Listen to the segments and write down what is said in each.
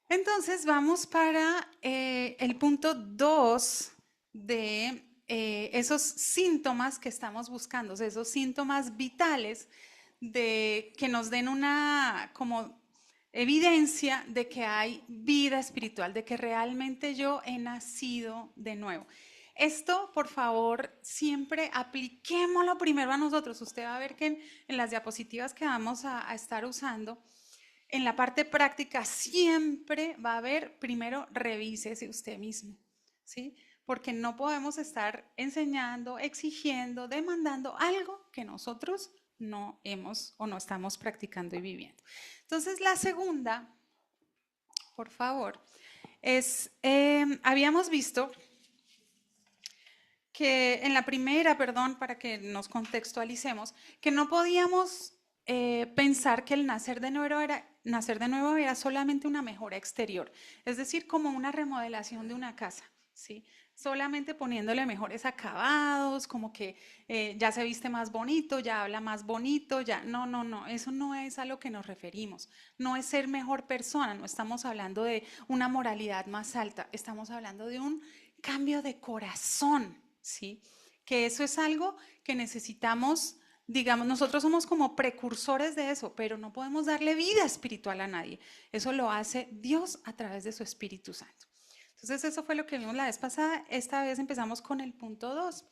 Entonces vamos para el punto 2 de esos síntomas que estamos buscando, o sea, esos síntomas vitales de que nos den una como evidencia de que hay vida espiritual, de que realmente yo he nacido de nuevo. Esto, por favor, siempre apliquémoslo primero a nosotros. Usted va a ver que en las diapositivas que vamos a estar usando, en la parte práctica siempre va a haber, primero revísese usted mismo, ¿sí? Porque no podemos estar enseñando, exigiendo, demandando algo que nosotros no hemos o no estamos practicando y viviendo. Entonces, la segunda, por favor, es, habíamos visto que en la primera, perdón, para que nos contextualicemos, que no podíamos pensar que el nacer de nuevo era solamente una mejora exterior, es decir, como una remodelación de una casa, ¿sí? Solamente poniéndole mejores acabados, como que ya se viste más bonito, ya habla más bonito, ya no, no, no, eso no es a lo que nos referimos, no es ser mejor persona, no estamos hablando de una moralidad más alta, estamos hablando de un cambio de corazón, ¿sí? Que eso es algo que necesitamos, digamos, nosotros somos como precursores de eso, pero no podemos darle vida espiritual a nadie. Eso lo hace Dios a través de su Espíritu Santo. Entonces eso fue lo que vimos la vez pasada. Esta vez empezamos con el punto 2,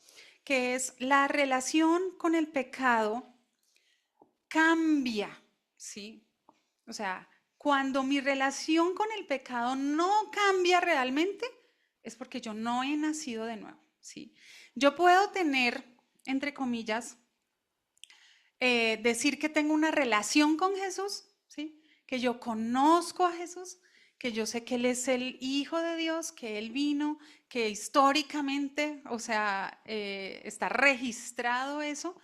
que es la relación con el pecado cambia, ¿sí? O sea, cuando mi relación con el pecado no cambia realmente, es porque yo no he nacido de nuevo, ¿sí? Yo puedo tener, entre comillas, decir que tengo una relación con Jesús, ¿sí? Que yo conozco a Jesús, que yo sé que Él es el Hijo de Dios, que Él vino, que históricamente, o sea, está registrado eso,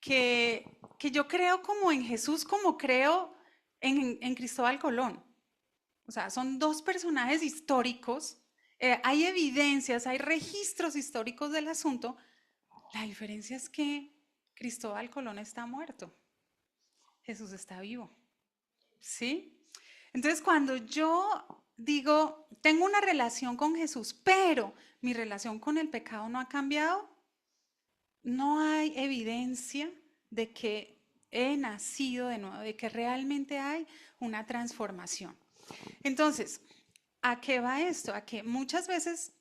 que yo creo como en Jesús, como creo en Cristóbal Colón. O sea, son dos personajes históricos, hay evidencias, hay registros históricos del asunto. La diferencia es que Cristóbal Colón está muerto, Jesús está vivo, ¿sí? Entonces, cuando yo digo, tengo una relación con Jesús, pero mi relación con el pecado no ha cambiado, no hay evidencia de que he nacido de nuevo, de que realmente hay una transformación. Entonces, ¿a qué va esto? A que muchas veces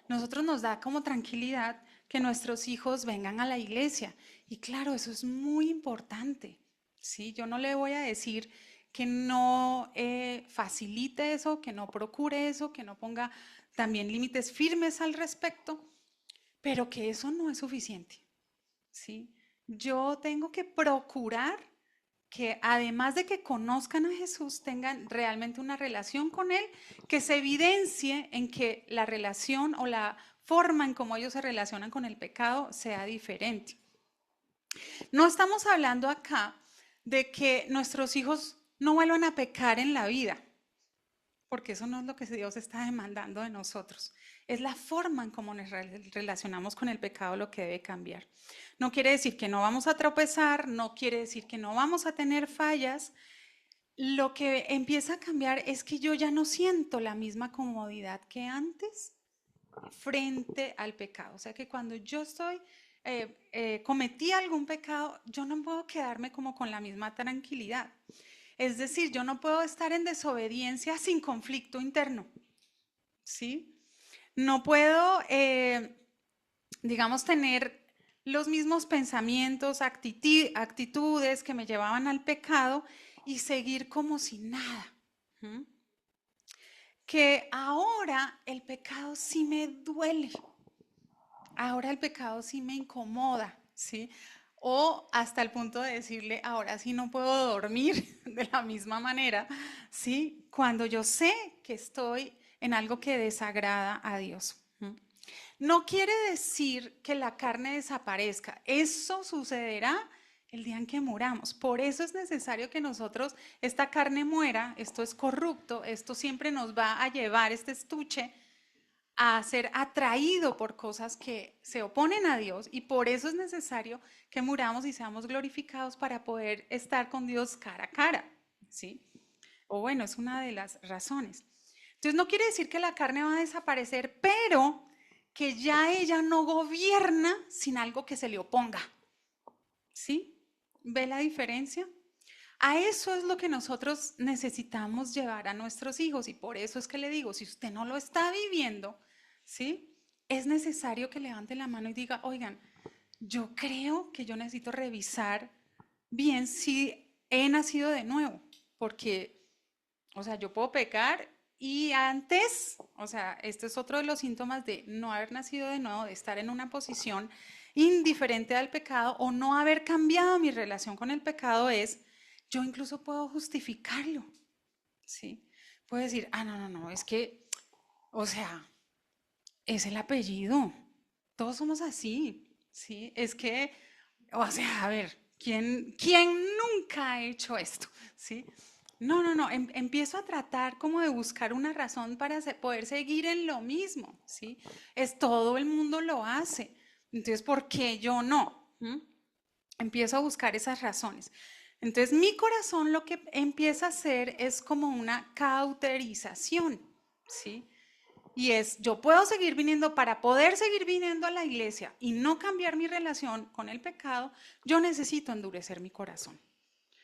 nosotros nos da como tranquilidad que nuestros hijos vengan a la iglesia. Y claro, eso es muy importante. ¿Sí? Yo no le voy a decir que no facilite eso, que no procure eso, que no ponga también límites firmes al respecto, pero que eso no es suficiente. ¿Sí? Yo tengo que procurar que además de que conozcan a Jesús, tengan realmente una relación con Él, que se evidencie en que la relación o la forma en cómo ellos se relacionan con el pecado sea diferente. No estamos hablando acá de que nuestros hijos no vuelvan a pecar en la vida, porque eso no es lo que Dios está demandando de nosotros. Es la forma en cómo nos relacionamos con el pecado lo que debe cambiar. No quiere decir que no vamos a tropezar, no quiere decir que no vamos a tener fallas. Lo que empieza a cambiar es que yo ya no siento la misma comodidad que antes frente al pecado. O sea que cuando yo cometí algún pecado, yo no puedo quedarme como con la misma tranquilidad. Es decir, yo no puedo estar en desobediencia sin conflicto interno, ¿sí? No puedo, digamos, tener los mismos pensamientos, actitudes que me llevaban al pecado y seguir como si nada. ¿Mm? Que ahora el pecado sí me duele, ahora el pecado sí me incomoda, ¿sí? O hasta el punto de decirle, ahora sí no puedo dormir de la misma manera, ¿sí? Cuando yo sé que estoy en algo que desagrada a Dios. No quiere decir que la carne desaparezca. Eso sucederá el día en que muramos. Por eso es necesario que nosotros, esta carne muera, esto es corrupto, esto siempre nos va a llevar, este estuche, a ser atraído por cosas que se oponen a Dios y por eso es necesario que muramos y seamos glorificados para poder estar con Dios cara a cara, ¿sí? O bueno, es una de las razones. Entonces no quiere decir que la carne va a desaparecer, pero que ya ella no gobierna sin algo que se le oponga. ¿Sí? ¿Ve la diferencia? A eso es lo que nosotros necesitamos llevar a nuestros hijos y por eso es que le digo, si usted no lo está viviendo, ¿sí? Es necesario que levante la mano y diga, oigan, yo creo que yo necesito revisar bien si he nacido de nuevo, porque, o sea, yo puedo pecar y antes, o sea, este es otro de los síntomas de no haber nacido de nuevo, de estar en una posición indiferente al pecado o no haber cambiado mi relación con el pecado es, yo incluso puedo justificarlo, ¿sí? Puedo decir, no, no, no, es que, o sea, es el apellido, todos somos así, ¿sí? Es que, o sea, a ver, ¿quién nunca ha hecho esto? ¿Sí? No, no, no, empiezo a tratar como de buscar una razón para poder seguir en lo mismo, ¿sí? Es todo el mundo lo hace, entonces, ¿por qué yo no? Empiezo a buscar esas razones. Entonces, mi corazón lo que empieza a hacer es como una cauterización, ¿sí? Y es, yo puedo seguir viniendo, para poder seguir viniendo a la iglesia y no cambiar mi relación con el pecado, yo necesito endurecer mi corazón.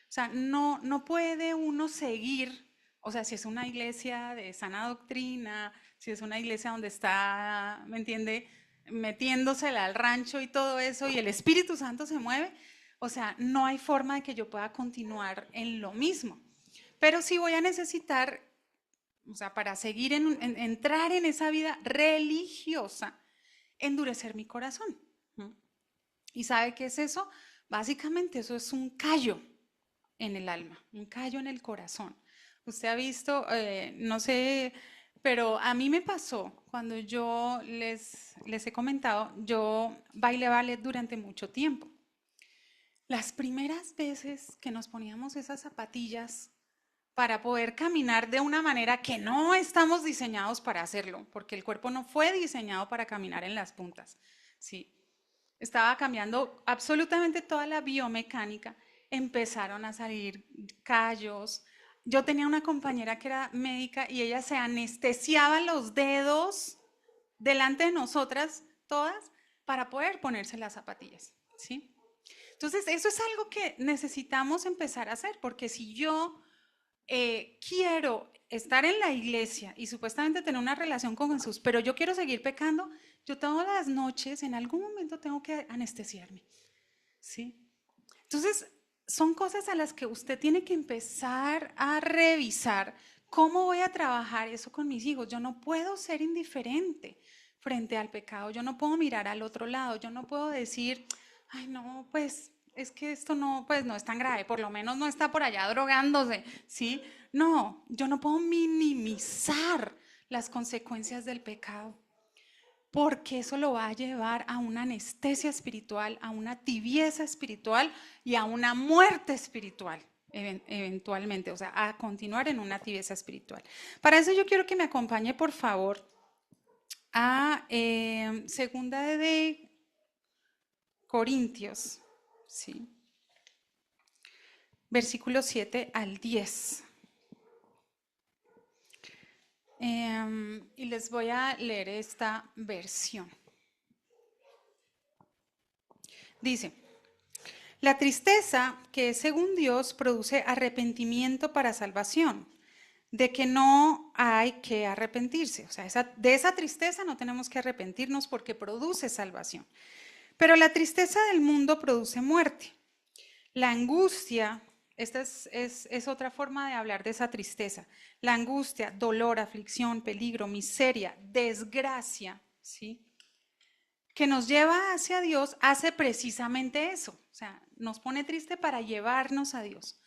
O sea, no puede uno seguir, o sea, si es una iglesia de sana doctrina, si es una iglesia donde está, ¿me entiende?, metiéndosela al rancho y todo eso, y el Espíritu Santo se mueve, o sea, no hay forma de que yo pueda continuar en lo mismo. Pero sí voy a necesitar, o sea, para seguir entrar en esa vida religiosa, endurecer mi corazón. ¿Y sabe qué es eso? Básicamente eso es un callo en el alma, un callo en el corazón. Usted ha visto, no sé, pero a mí me pasó cuando yo les he comentado, yo bailé ballet durante mucho tiempo. Las primeras veces que nos poníamos esas zapatillas para poder caminar de una manera que no estamos diseñados para hacerlo, porque el cuerpo no fue diseñado para caminar en las puntas, ¿sí? Estaba cambiando absolutamente toda la biomecánica, empezaron a salir callos. Yo tenía una compañera que era médica y ella se anestesiaba los dedos delante de nosotras todas para poder ponerse las zapatillas, ¿sí? Entonces, eso es algo que necesitamos empezar a hacer, porque si yo quiero estar en la iglesia y supuestamente tener una relación con Jesús, pero yo quiero seguir pecando, yo todas las noches, en algún momento tengo que anestesiarme, ¿sí? Entonces, son cosas a las que usted tiene que empezar a revisar. ¿Cómo voy a trabajar eso con mis hijos? Yo no puedo ser indiferente frente al pecado, yo no puedo mirar al otro lado, yo no puedo decir, ay no, pues es que esto no, pues no es tan grave, por lo menos no está por allá drogándose, ¿sí? No, yo no puedo minimizar las consecuencias del pecado, porque eso lo va a llevar a una anestesia espiritual, a una tibieza espiritual y a una muerte espiritual eventualmente, o sea, a continuar en una tibieza espiritual. Para eso yo quiero que me acompañe, por favor, a segunda de Corintios, ¿sí? Versículos 7 al 10. Y les voy a leer esta versión. Dice, la tristeza, que es según Dios, produce arrepentimiento para salvación, de que no hay que arrepentirse. O sea, de esa tristeza no tenemos que arrepentirnos porque produce salvación. Pero la tristeza del mundo produce muerte. La angustia, esta es otra forma de hablar de esa tristeza. La angustia, dolor, aflicción, peligro, miseria, desgracia, ¿sí?, que nos lleva hacia Dios, hace precisamente eso. O sea, nos pone triste para llevarnos a Dios.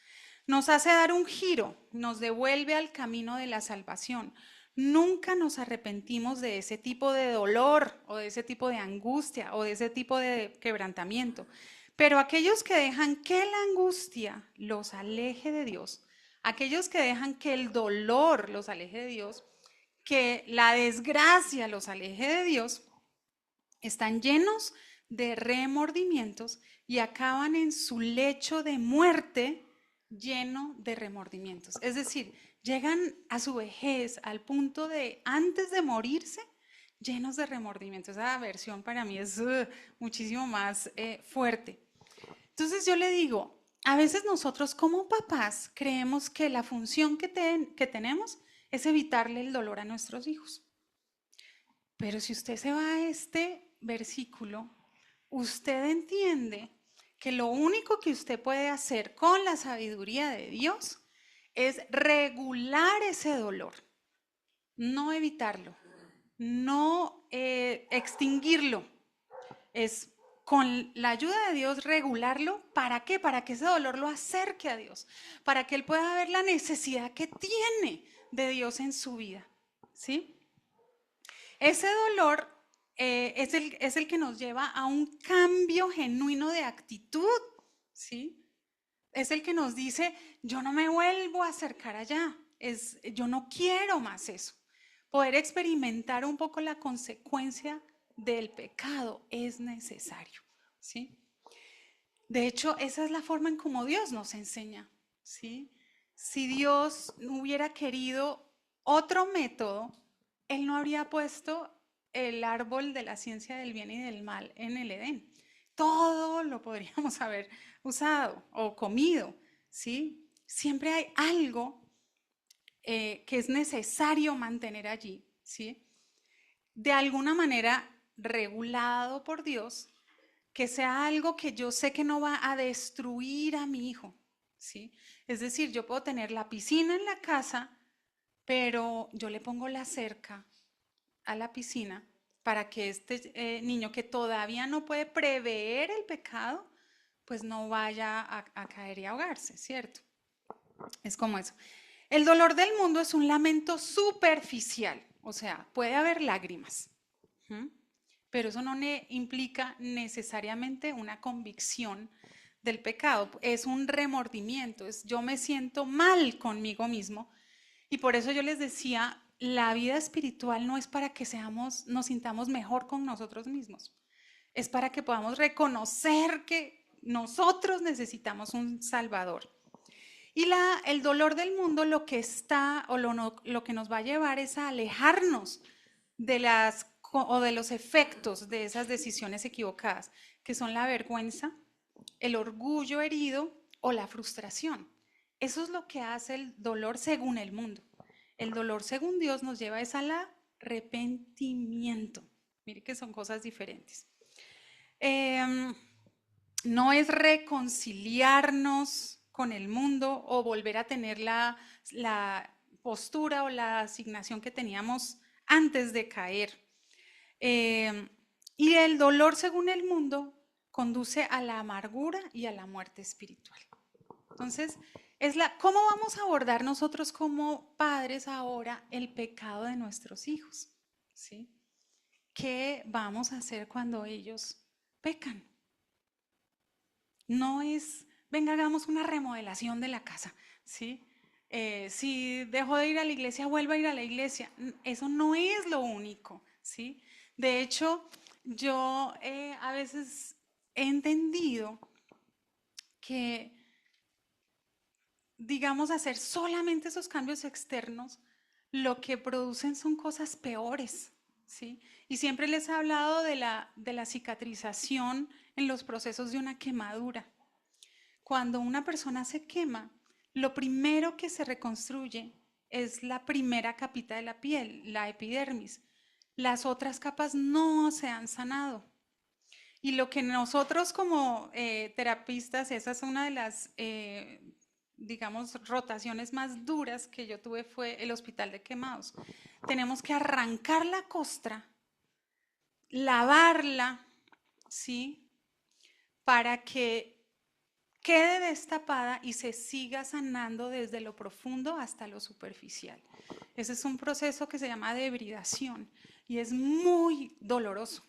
Nos hace dar un giro, nos devuelve al camino de la salvación. Nunca nos arrepentimos de ese tipo de dolor o de ese tipo de angustia o de ese tipo de quebrantamiento. Pero aquellos que dejan que la angustia los aleje de Dios, aquellos que dejan que el dolor los aleje de Dios, que la desgracia los aleje de Dios, están llenos de remordimientos y acaban en su lecho de muerte lleno de remordimientos. Es decir, llegan a su vejez al punto de, antes de morirse, llenos de remordimientos. Esa versión para mí es muchísimo más fuerte. Entonces yo le digo, a veces nosotros como papás creemos que la función que tenemos es evitarle el dolor a nuestros hijos. Pero si usted se va a este versículo, usted entiende que lo único que usted puede hacer con la sabiduría de Dios es regular ese dolor, no evitarlo, no extinguirlo. Es con la ayuda de Dios regularlo. ¿Para qué? Para que ese dolor lo acerque a Dios, para que él pueda ver la necesidad que tiene de Dios en su vida. ¿Sí? Ese dolor es el que nos lleva a un cambio genuino de actitud. ¿Sí? Es el que nos dice, yo no me vuelvo a acercar allá, yo no quiero más eso. Poder experimentar un poco la consecuencia del pecado es necesario, ¿sí? De hecho, esa es la forma en cómo Dios nos enseña, ¿sí? Si Dios hubiera querido otro método, Él no habría puesto el árbol de la ciencia del bien y del mal en el Edén. Todo lo podríamos haber usado o comido, ¿sí? Siempre hay algo que es necesario mantener allí, ¿sí? De alguna manera regulado por Dios, que sea algo que yo sé que no va a destruir a mi hijo, ¿sí? Es decir, yo puedo tener la piscina en la casa, pero yo le pongo la cerca a la piscina para que este niño que todavía no puede prever el pecado, pues no vaya a caer y ahogarse, ¿cierto? Es como eso. El dolor del mundo es un lamento superficial, o sea, puede haber lágrimas, ¿m? Pero eso no implica necesariamente una convicción del pecado, es un remordimiento, yo me siento mal conmigo mismo y por eso yo les decía, la vida espiritual no es para que nos sintamos mejor con nosotros mismos, es para que podamos reconocer que nosotros necesitamos un Salvador. Y el dolor del mundo lo que está o lo que nos va a llevar es a alejarnos de de los efectos de esas decisiones equivocadas, que son la vergüenza, el orgullo herido o la frustración. Eso es lo que hace el dolor según el mundo. El dolor según Dios nos lleva al arrepentimiento. Mire que son cosas diferentes. No es reconciliarnos con el mundo o volver a tener la postura o la asignación que teníamos antes de caer. Y el dolor según el mundo conduce a la amargura y a la muerte espiritual. Entonces, ¿cómo vamos a abordar nosotros como padres ahora el pecado de nuestros hijos? ¿Sí? ¿Qué vamos a hacer cuando ellos pecan? No es, venga, hagamos una remodelación de la casa, ¿sí? Si dejó de ir a la iglesia, vuelva a ir a la iglesia. Eso no es lo único, ¿sí? De hecho, yo a veces he entendido que, digamos, hacer solamente esos cambios externos, lo que producen son cosas peores, ¿sí? Y siempre les he hablado de la cicatrización en los procesos de una quemadura. Cuando una persona se quema, lo primero que se reconstruye es la primera capita de la piel, la epidermis. Las otras capas no se han sanado. Y lo que nosotros como terapistas, esa es una de las, digamos, rotaciones más duras que yo tuve fue el hospital de quemados. Tenemos que arrancar la costra, lavarla, ¿sí? Para que quede destapada y se siga sanando desde lo profundo hasta lo superficial. Ese es un proceso que se llama debridación y es muy doloroso.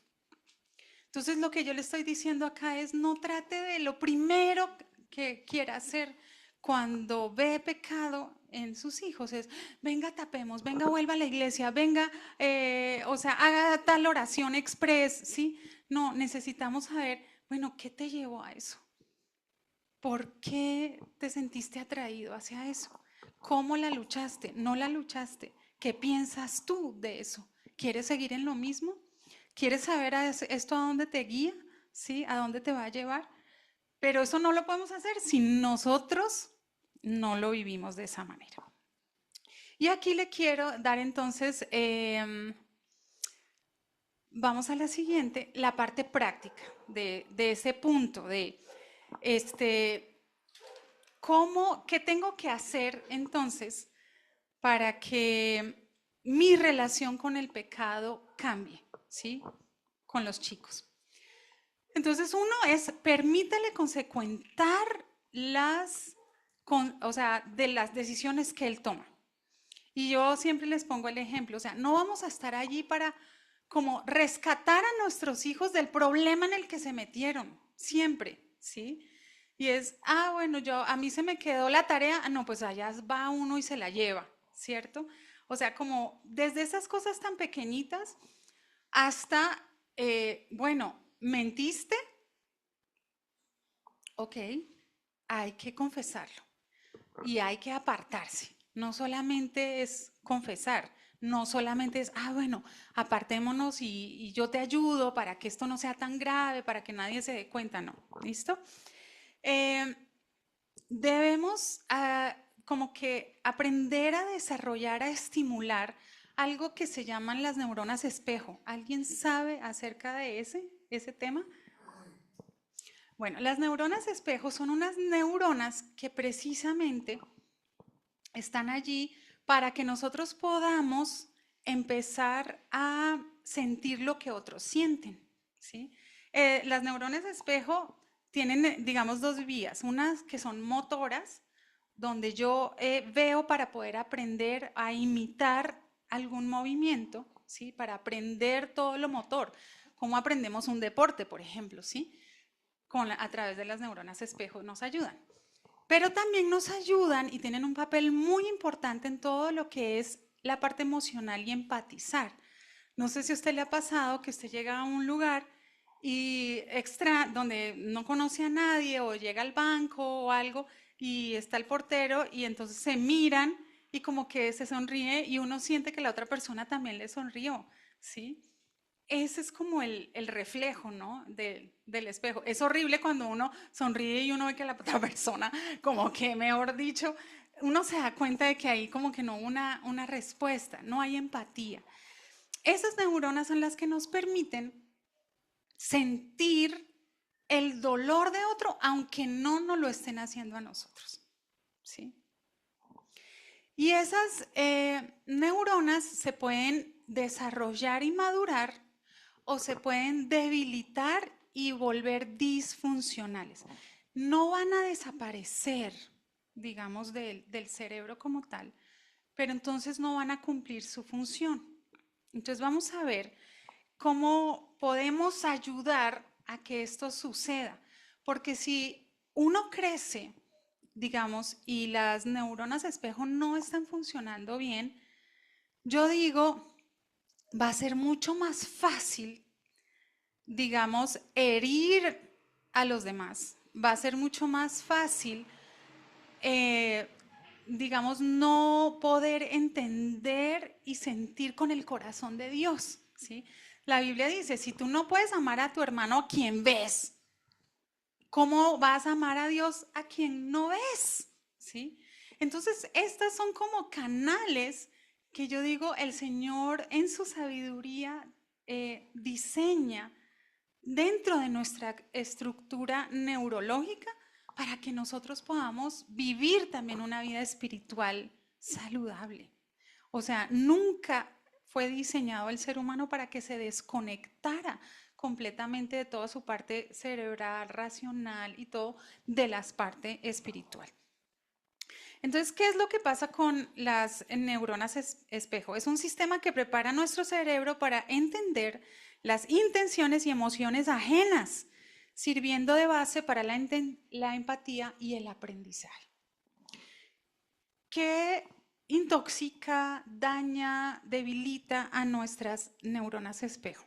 Entonces lo que yo le estoy diciendo acá es no trate de lo primero que quiera hacer cuando ve pecado en sus hijos, es venga tapemos, venga vuelva a la iglesia, venga, o sea, haga tal oración express, ¿sí? No, necesitamos saber, bueno, ¿qué te llevó a eso? ¿Por qué te sentiste atraído hacia eso? ¿Cómo la luchaste? ¿No la luchaste? ¿Qué piensas tú de eso? ¿Quieres seguir en lo mismo? ¿Quieres saber esto a dónde te guía? ¿Sí? ¿A dónde te va a llevar? Pero eso no lo podemos hacer si nosotros no lo vivimos de esa manera. Y aquí le quiero dar entonces, vamos a la siguiente, la parte práctica de ese punto, de qué tengo que hacer entonces para que mi relación con el pecado cambie, ¿sí? Con los chicos. Entonces uno es, permítale consecuentar de las decisiones que él toma. Y yo siempre les pongo el ejemplo, o sea, no vamos a estar allí para como rescatar a nuestros hijos del problema en el que se metieron, siempre, ¿sí? Y es, bueno, a mí se me quedó la tarea, no, pues allá va uno y se la lleva, ¿cierto? O sea, como desde esas cosas tan pequeñitas hasta, bueno, ¿mentiste? Ok, hay que confesarlo y hay que apartarse. No solamente es confesar, no solamente es, bueno, apartémonos y yo te ayudo para que esto no sea tan grave, para que nadie se dé cuenta, no. ¿Listo? Debemos como que aprender a desarrollar, a estimular algo que se llaman las neuronas espejo. ¿Alguien sabe acerca de ese tema? Bueno, las neuronas espejo son unas neuronas que precisamente están allí para que nosotros podamos empezar a sentir lo que otros sienten, ¿sí? Las neuronas espejo tienen, digamos, dos vías, unas que son motoras, donde yo veo para poder aprender a imitar algún movimiento, ¿sí? Para aprender todo lo motor, como aprendemos un deporte, por ejemplo, ¿sí? A través de las neuronas espejo nos ayudan. Pero también nos ayudan y tienen un papel muy importante en todo lo que es la parte emocional y empatizar. No sé si a usted le ha pasado que usted llega a un lugar y donde no conoce a nadie o llega al banco o algo y está el portero y entonces se miran y como que se sonríe y uno siente que la otra persona también le sonrió, ¿sí? Ese es como el reflejo, ¿no? Del espejo. Es horrible cuando uno sonríe y uno ve que la otra persona, como que, mejor dicho, uno se da cuenta de que ahí como que no hubo una respuesta, no hay empatía. Esas neuronas son las que nos permiten sentir el dolor de otro, aunque no nos lo estén haciendo a nosotros, ¿sí? Y esas neuronas se pueden desarrollar y madurar o se pueden debilitar y volver disfuncionales. No van a desaparecer, digamos, del cerebro como tal, pero entonces no van a cumplir su función. Entonces vamos a ver cómo podemos ayudar a que esto suceda, porque si uno crece, digamos, y las neuronas espejo no están funcionando bien, yo digo, va a ser mucho más fácil, digamos, herir a los demás. Va a ser mucho más fácil, eh, digamos, no poder entender y sentir con el corazón de Dios, ¿sí? La Biblia dice, si tú no puedes amar a tu hermano a quien ves, ¿cómo vas a amar a Dios a quien no ves? ¿Sí? Entonces, estas son como canales que yo digo, el Señor en su sabiduría diseña dentro de nuestra estructura neurológica para que nosotros podamos vivir también una vida espiritual saludable. O sea, nunca fue diseñado el ser humano para que se desconectara completamente de toda su parte cerebral, racional y todo de las partes espiritual. Entonces, ¿qué es lo que pasa con las neuronas espejo? Es un sistema que prepara nuestro cerebro para entender las intenciones y emociones ajenas, sirviendo de base para la empatía y el aprendizaje. ¿Qué intoxica, daña, debilita a nuestras neuronas espejo?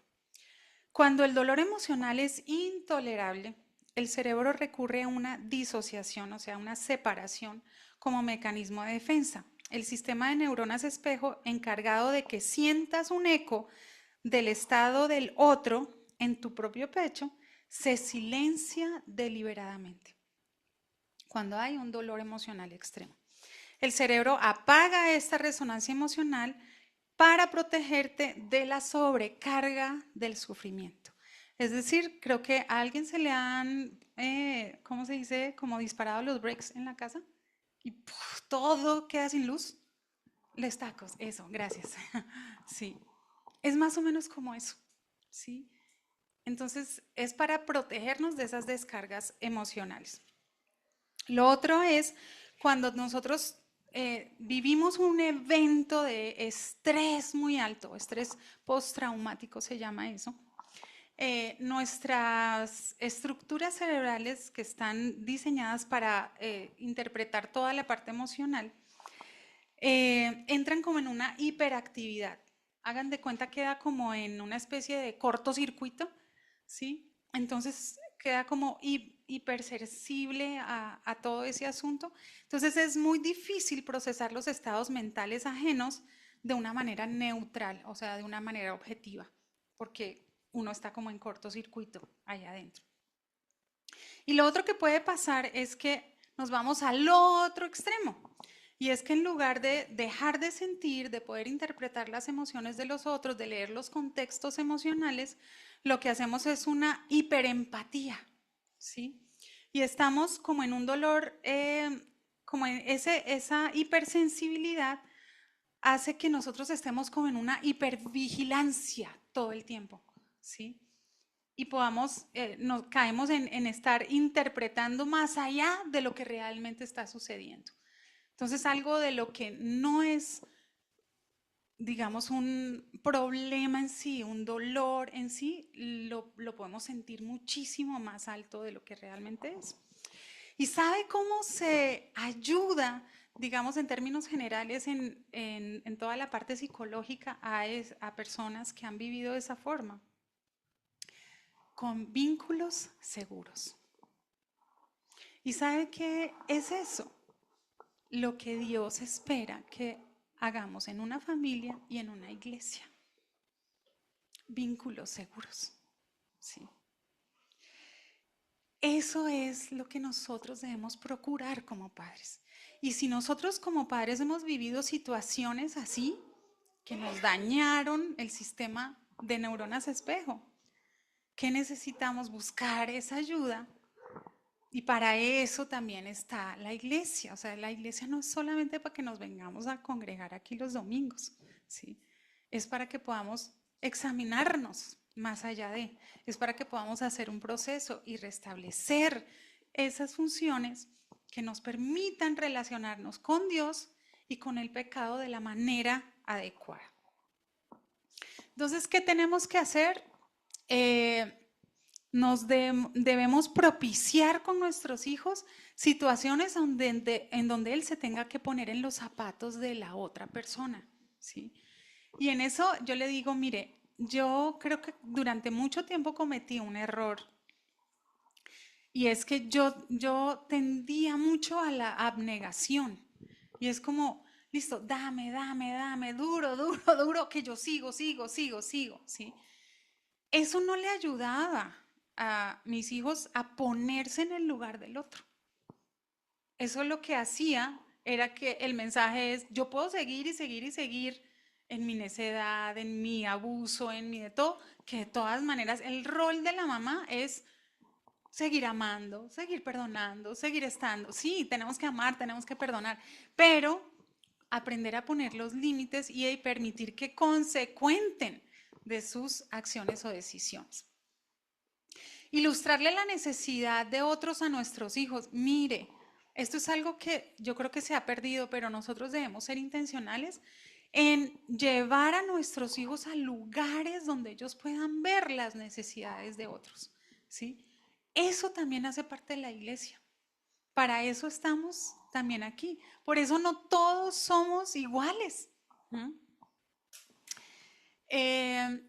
Cuando el dolor emocional es intolerable el cerebro recurre a una disociación, o sea, una separación como mecanismo de defensa. El sistema de neuronas espejo encargado de que sientas un eco del estado del otro en tu propio pecho se silencia deliberadamente cuando hay un dolor emocional extremo. El cerebro apaga esta resonancia emocional para protegerte de la sobrecarga del sufrimiento. Es decir, creo que a alguien se le han, ¿cómo se dice? Como disparado los breaks en la casa y ¡puf! Todo queda sin luz. Les tacos, eso, gracias. Sí, es más o menos como eso, ¿sí? Entonces, es para protegernos de esas descargas emocionales. Lo otro es cuando nosotros vivimos un evento de estrés muy alto, estrés postraumático se llama eso. Nuestras estructuras cerebrales que están diseñadas para interpretar toda la parte emocional entran como en una hiperactividad. Hagan de cuenta, queda como en una especie de cortocircuito, ¿sí? Entonces queda como hipersensible a todo ese asunto. Entonces es muy difícil procesar los estados mentales ajenos de una manera neutral, o sea, de una manera objetiva, porque uno está como en cortocircuito allá adentro. Y lo otro que puede pasar es que nos vamos al otro extremo. Y es que en lugar de dejar de sentir, de poder interpretar las emociones de los otros, de leer los contextos emocionales, lo que hacemos es una hiperempatía, ¿sí? Y estamos como en un dolor, como en esa hipersensibilidad hace que nosotros estemos como en una hipervigilancia todo el tiempo, ¿sí? Y podamos, nos caemos en estar interpretando más allá de lo que realmente está sucediendo. Entonces, algo de lo que no es, digamos, un problema en sí, un dolor en sí, lo podemos sentir muchísimo más alto de lo que realmente es. ¿Y sabe cómo se ayuda, digamos, en términos generales, en toda la parte psicológica a personas que han vivido de esa forma? Con vínculos seguros. ¿Y sabe qué es eso? Lo que Dios espera que hagamos en una familia y en una iglesia. Vínculos seguros. Sí. Eso es lo que nosotros debemos procurar como padres. Y si nosotros como padres hemos vivido situaciones así, que nos dañaron el sistema de neuronas espejo, ¿qué necesitamos? Buscar esa ayuda. Y para eso también está la iglesia. O sea, la iglesia no es solamente para que nos vengamos a congregar aquí los domingos, ¿sí? Es para que podamos examinarnos más allá de, es para que podamos hacer un proceso y restablecer esas funciones que nos permitan relacionarnos con Dios y con el pecado de la manera adecuada. Entonces, ¿qué tenemos que hacer? Debemos propiciar con nuestros hijos situaciones en donde él se tenga que poner en los zapatos de la otra persona, ¿sí? Y en eso yo le digo, mire, yo creo que durante mucho tiempo cometí un error y es que yo tendía mucho a la abnegación y es como, listo, dame, dame, dame, duro, duro, duro, que yo sigo, ¿sí? Eso no le ayudaba a mis hijos a ponerse en el lugar del otro. Eso lo que hacía era que el mensaje es, yo puedo seguir y seguir y seguir en mi necedad, en mi abuso, en mi de todo, que de todas maneras el rol de la mamá es seguir amando, seguir perdonando, seguir estando. Sí, tenemos que amar, tenemos que perdonar, pero aprender a poner los límites y permitir que consecuenten de sus acciones o decisiones. Ilustrarle la necesidad de otros a nuestros hijos. Mire, esto es algo que yo creo que se ha perdido, pero nosotros debemos ser intencionales en llevar a nuestros hijos a lugares donde ellos puedan ver las necesidades de otros, ¿sí? Eso también hace parte de la iglesia. Para eso estamos también aquí. Por eso no todos somos iguales.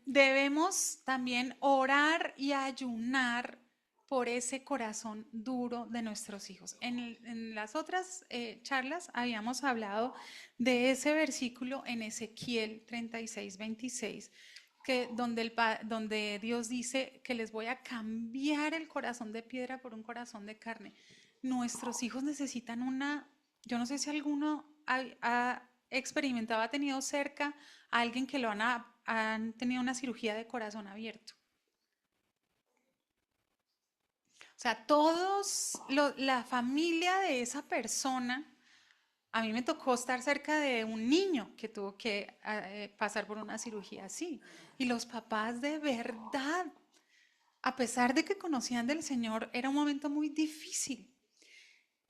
Debemos también orar y ayunar por ese corazón duro de nuestros hijos. En las otras charlas habíamos hablado de ese versículo en Ezequiel 36:26, donde Dios dice que les voy a cambiar el corazón de piedra por un corazón de carne. Nuestros hijos necesitan yo no sé si alguno ha experimentado, ha tenido cerca a alguien que han tenido una cirugía de corazón abierto. O sea, la familia de esa persona, a mí me tocó estar cerca de un niño que tuvo que pasar por una cirugía así. Y los papás de verdad, a pesar de que conocían del Señor, era un momento muy difícil.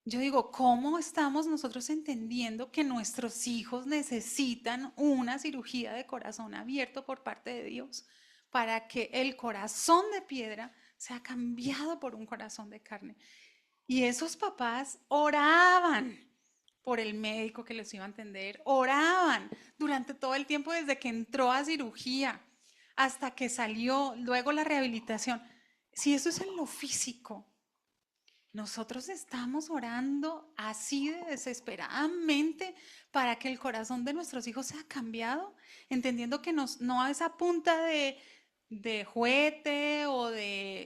Yo digo, ¿cómo estamos nosotros entendiendo que nuestros hijos necesitan una cirugía de corazón abierto por parte de Dios para que el corazón de piedra sea cambiado por un corazón de carne? Y esos papás oraban por el médico que les iba a atender, oraban durante todo el tiempo desde que entró a cirugía hasta que salió, luego la rehabilitación. Si eso es en lo físico, nosotros estamos orando así de desesperadamente para que el corazón de nuestros hijos sea cambiado, entendiendo que no es a punta de juguete o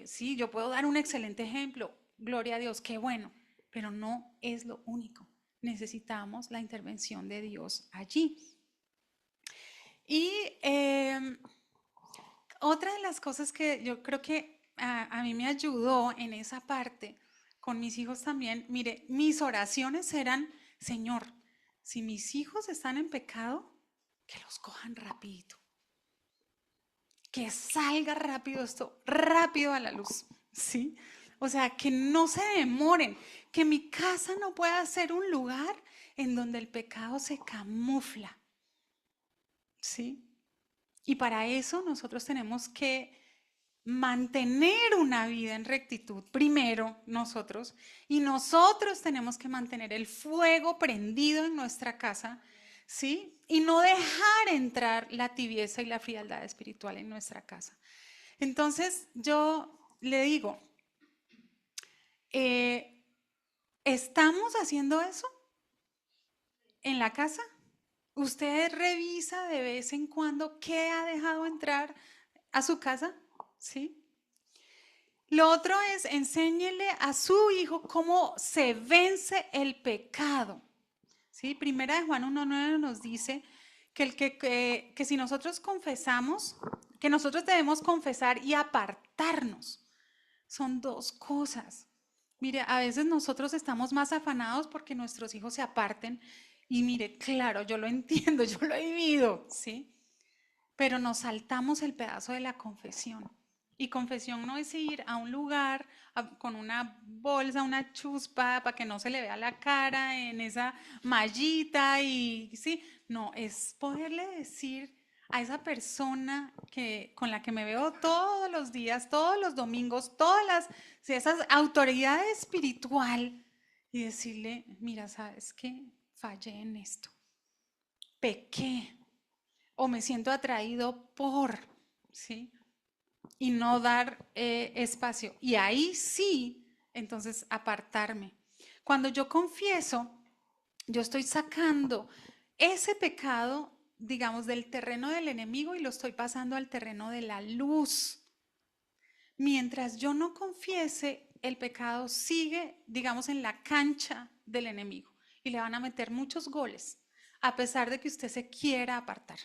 sí, yo puedo dar un excelente ejemplo, gloria a Dios, qué bueno, pero no es lo único. Necesitamos la intervención de Dios allí. Y otra de las cosas que yo creo que a mí me ayudó en esa parte, con mis hijos también, mire, mis oraciones eran, Señor, si mis hijos están en pecado, que los cojan rapidito, que salga rápido esto, rápido a la luz, ¿sí? O sea, que no se demoren, que mi casa no pueda ser un lugar en donde el pecado se camufla, ¿sí? Y para eso nosotros tenemos que mantener una vida en rectitud primero nosotros, y nosotros tenemos que mantener el fuego prendido en nuestra casa, ¿sí? Y no dejar entrar la tibieza y la frialdad espiritual en nuestra casa. Entonces yo le digo, ¿estamos haciendo eso en la casa? ¿Usted revisa de vez en cuando qué ha dejado entrar a su casa? ¿Sí? Lo otro es enséñele a su hijo cómo se vence el pecado. ¿Sí? Primera de Juan 1:9 nos dice que si nosotros confesamos, que nosotros debemos confesar y apartarnos. Son dos cosas. Mire, a veces nosotros estamos más afanados porque nuestros hijos se aparten. Y mire, claro, yo lo entiendo, yo lo he vivido, ¿sí? Pero nos saltamos el pedazo de la confesión. Y confesión no es ir a un lugar con una bolsa, una chuspa, para que no se le vea la cara en esa mallita y sí, no, es poderle decir a esa persona con la que me veo todos los días, todos los domingos, esas autoridad espiritual, y decirle, mira, ¿sabes qué? Fallé en esto, pequé, o me siento atraído por, ¿sí? Y no dar espacio. Y ahí sí, entonces apartarme. Cuando yo confieso, yo estoy sacando ese pecado, digamos, del terreno del enemigo y lo estoy pasando al terreno de la luz. Mientras yo no confiese, el pecado sigue, digamos, en la cancha del enemigo y le van a meter muchos goles, a pesar de que usted se quiera apartar.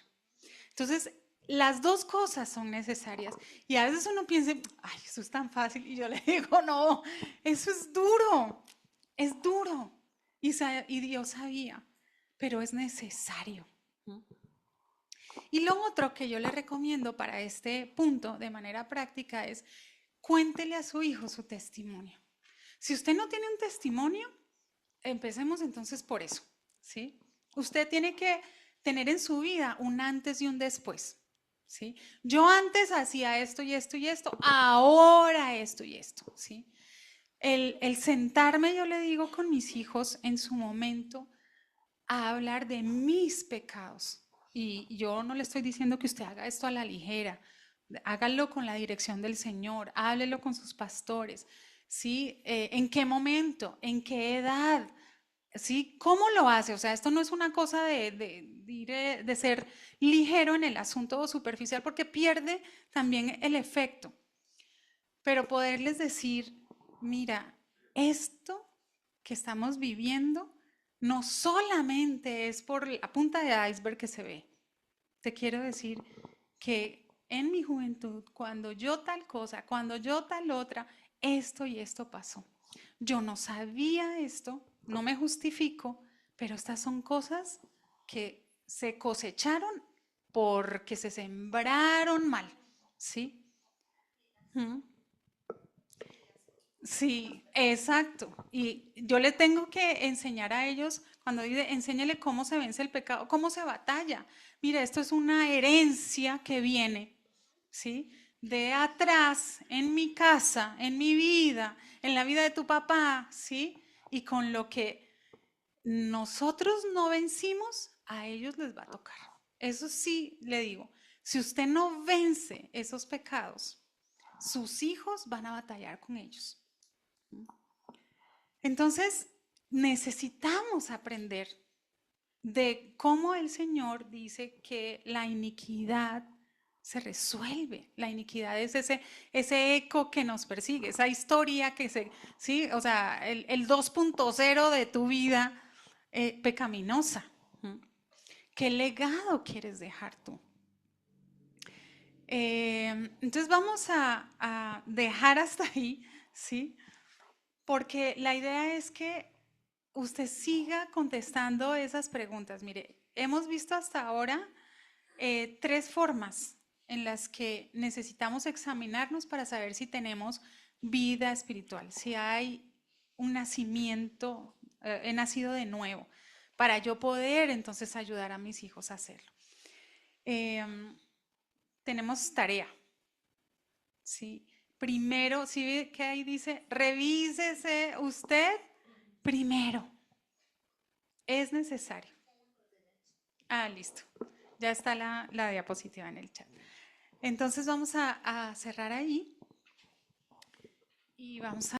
Entonces, las dos cosas son necesarias. Y a veces uno piensa, ay, eso es tan fácil. Y yo le digo, no, eso es duro, es duro. Y Dios sabía, pero es necesario. Y lo otro que yo le recomiendo para este punto de manera práctica es cuéntele a su hijo su testimonio. Si usted no tiene un testimonio, empecemos entonces por eso, ¿sí? Usted tiene que tener en su vida un antes y un después, ¿sí? Yo antes hacía esto y esto y esto, ahora esto y esto, ¿sí? El sentarme, yo le digo con mis hijos en su momento, a hablar de mis pecados. Y yo no le estoy diciendo que usted haga esto a la ligera, hágalo con la dirección del Señor, háblelo con sus pastores, ¿sí? ¿En qué momento? ¿En qué edad? ¿Sí? ¿Cómo lo hace? O sea, esto no es una cosa de ser ligero en el asunto o superficial porque pierde también el efecto. Pero poderles decir, mira, esto que estamos viviendo no solamente es por la punta de iceberg que se ve. Te quiero decir que en mi juventud, cuando yo tal cosa, cuando yo tal otra, esto y esto pasó. Yo no sabía esto, no me justifico, pero estas son cosas que se cosecharon porque se sembraron mal, ¿sí? ¿Mm? Sí, exacto. Y yo le tengo que enseñar a ellos, cuando dice, enséñale cómo se vence el pecado, cómo se batalla. Mira, esto es una herencia que viene, ¿sí? De atrás, en mi casa, en mi vida, en la vida de tu papá, ¿sí? Y con lo que nosotros no vencimos, a ellos les va a tocar. Eso sí le digo, si usted no vence esos pecados, sus hijos van a batallar con ellos. Entonces, necesitamos aprender de cómo el Señor dice que la iniquidad se resuelve. La iniquidad es ese eco que nos persigue, esa historia que sí, o sea, el 2.0 de tu vida pecaminosa. ¿Qué legado quieres dejar tú? Entonces vamos a dejar hasta ahí, ¿sí? Porque la idea es que usted siga contestando esas preguntas. Mire, hemos visto hasta ahora tres formas en las que necesitamos examinarnos para saber si tenemos vida espiritual, si hay un nacimiento, he nacido de nuevo, para yo poder entonces ayudar a mis hijos a hacerlo. Tenemos tarea, ¿sí? Primero, ¿sí ve que ahí dice, revísese usted primero? Es necesario. Ah, listo. Ya está la diapositiva en el chat. Entonces vamos a cerrar ahí y vamos a